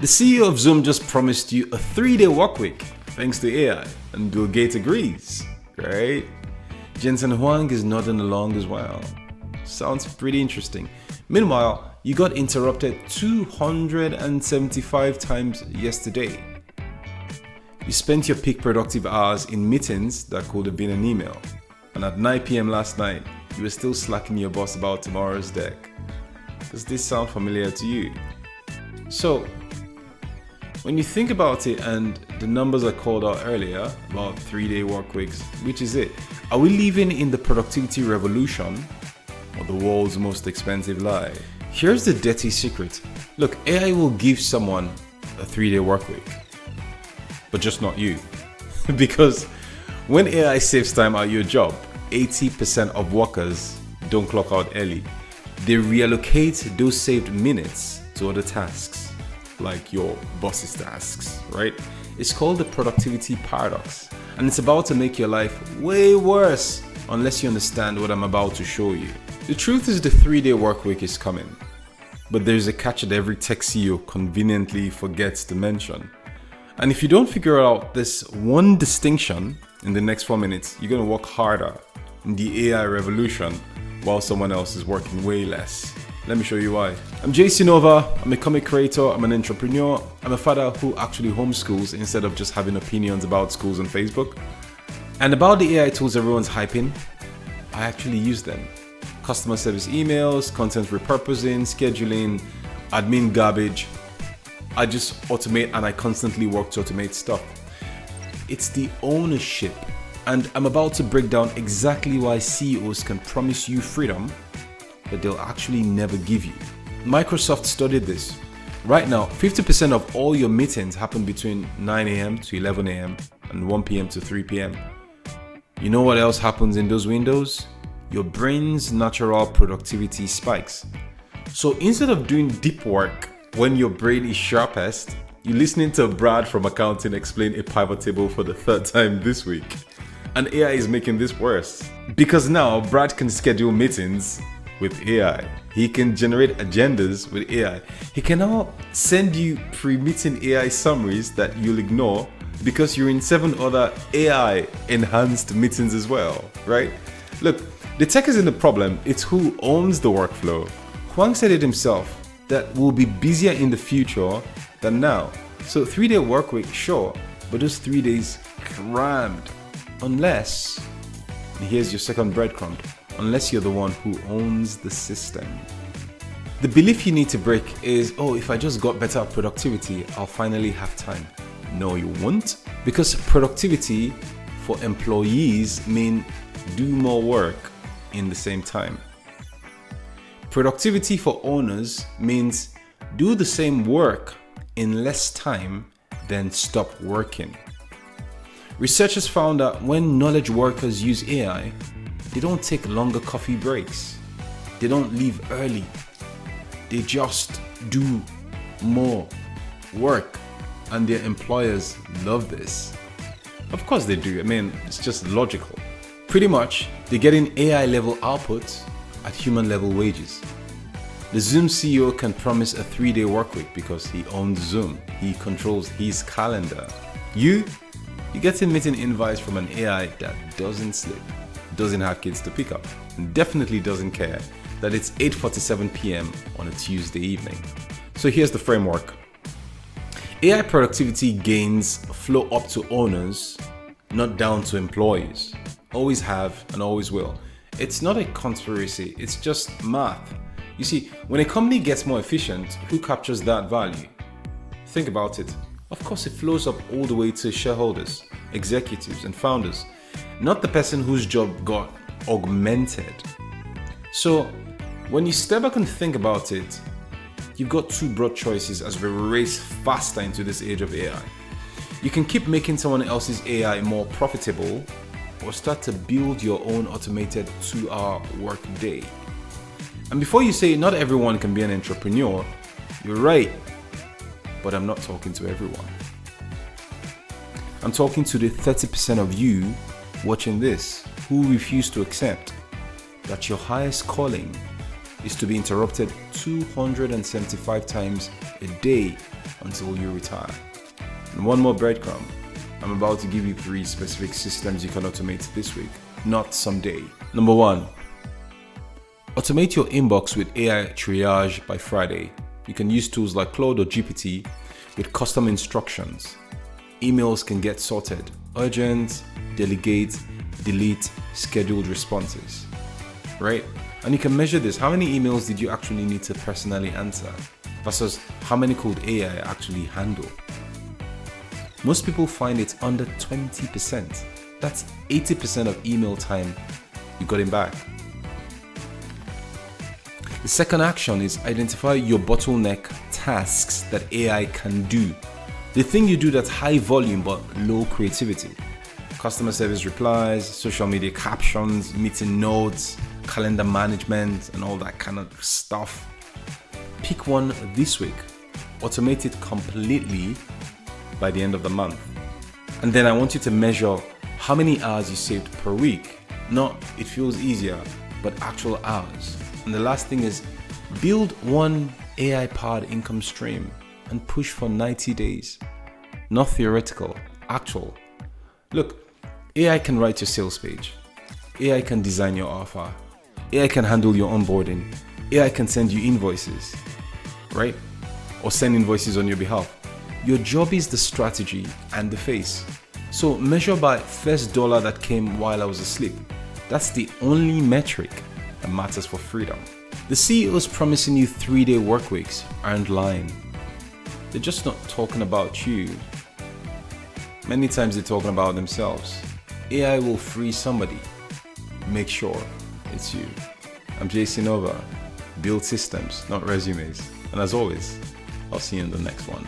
The CEO of Zoom just promised you a 3-day work week thanks to AI, and Bill Gates agrees, right? Jensen Huang is nodding along as well. Sounds pretty interesting. Meanwhile, you got interrupted 275 times yesterday. You spent your peak productive hours in meetings that could have been an email. And at 9 p.m. last night, you were still slacking your boss about tomorrow's deck. Does this sound familiar to you? So, when you think about it and the numbers I called out earlier about 3-day work weeks, which is it? Are we living in the productivity revolution or the world's most expensive lie? Here's the dirty secret. Look, AI will give someone a 3-day work week, but just not you. Because when AI saves time at your job, 80% of workers don't clock out early. They reallocate those saved minutes to other tasks, like your boss's tasks, right? It's called the productivity paradox, and it's about to make your life way worse unless you understand what I'm about to show you. The truth is the 3-day work week is coming, but there's a catch that every tech CEO conveniently forgets to mention. And if you don't figure out this one distinction in the next 4 minutes, you're gonna work harder in the AI revolution while someone else is working way less. Let me show you why. I'm JC Nova, I'm a comic creator, I'm an entrepreneur, I'm a father who actually homeschools instead of just having opinions about schools on Facebook. And about the AI tools everyone's hyping, I actually use them. Customer service emails, content repurposing, scheduling, admin garbage. I just automate and I constantly work to automate stuff. It's the ownership, and I'm about to break down exactly why CEOs can promise you freedom that they'll actually never give you. Microsoft studied this. Right now, 50% of all your meetings happen between 9 a.m. to 11 a.m. and 1 p.m. to 3 p.m. You know what else happens in those windows? Your brain's natural productivity spikes. So instead of doing deep work when your brain is sharpest, you're listening to Brad from accounting explain a pivot table for the 3rd time this week. And AI is making this worse. Because now Brad can schedule meetings with AI. He can generate agendas with AI. He can now send you pre-meeting AI summaries that you'll ignore because you're in 7 other AI enhanced meetings as well, right? Look, the tech isn't the problem, it's who owns the workflow. Huang said it himself, that we'll be busier in the future than now. So 3-day work week, sure, but those 3 days crammed. Unless, and here's your second breadcrumb, unless you're the one who owns the system. The belief you need to break is, oh, if I just got better at productivity, I'll finally have time. No, you won't. Because productivity for employees mean do more work in the same time. Productivity for owners means do the same work in less time, then stop working. Researchers found that when knowledge workers use AI, they don't take longer coffee breaks. They don't leave early. They just do more work, and their employers love this. Of course they do. I mean, it's just logical. Pretty much, they're getting AI level outputs at human level wages. The Zoom CEO can promise a 3-day work week because he owns Zoom. He controls his calendar. You get a meeting invites from an AI that doesn't sleep, doesn't have kids to pick up, and definitely doesn't care that it's 8:47 p.m. on a Tuesday evening. So here's the framework. AI productivity gains flow up to owners, not down to employees. Always have and always will. It's not a conspiracy, it's just math. You see, when a company gets more efficient, who captures that value? Think about it. Of course, it flows up all the way to shareholders, executives, and founders, not the person whose job got augmented. So, when you step back and think about it, you've got 2 broad choices as we race faster into this age of AI. You can keep making someone else's AI more profitable, or start to build your own automated 2-hour work day. And before you say not everyone can be an entrepreneur, you're right. But I'm not talking to everyone. I'm talking to the 30% of you watching this who refuse to accept that your highest calling is to be interrupted 275 times a day until you retire. And one more breadcrumb. I'm about to give you 3 specific systems you can automate this week, not someday. Number 1, automate your inbox with AI triage by Friday. You can use tools like Claude or GPT with custom instructions. Emails can get sorted: urgent, delegate, delete, scheduled responses, right? And you can measure this. How many emails did you actually need to personally answer versus how many could AI actually handle? Most people find it's under 20%. That's 80% of email time you got him back. The second action is identify your bottleneck tasks that AI can do. The thing you do that's high volume but low creativity. Customer service replies, social media captions, meeting notes, calendar management, and all that kind of stuff. Pick one this week. Automate it completely by the end of the month. And then I want you to measure how many hours you saved per week. Not it feels easier, but actual hours. And the last thing is build one AI-powered income stream and push for 90 days. Not theoretical, actual. Look, AI can write your sales page. AI can design your offer. AI can handle your onboarding. AI can send you invoices, right? Or send invoices on your behalf. Your job is the strategy and the face. So measure by first dollar that came while I was asleep. That's the only metric that matters for freedom. The CEOs promising you 3-day work weeks aren't lying. They're just not talking about you. Many times they're talking about themselves. AI will free somebody. Make sure it's you. I'm JC Nova. Build systems, not resumes. And as always, I'll see you in the next one.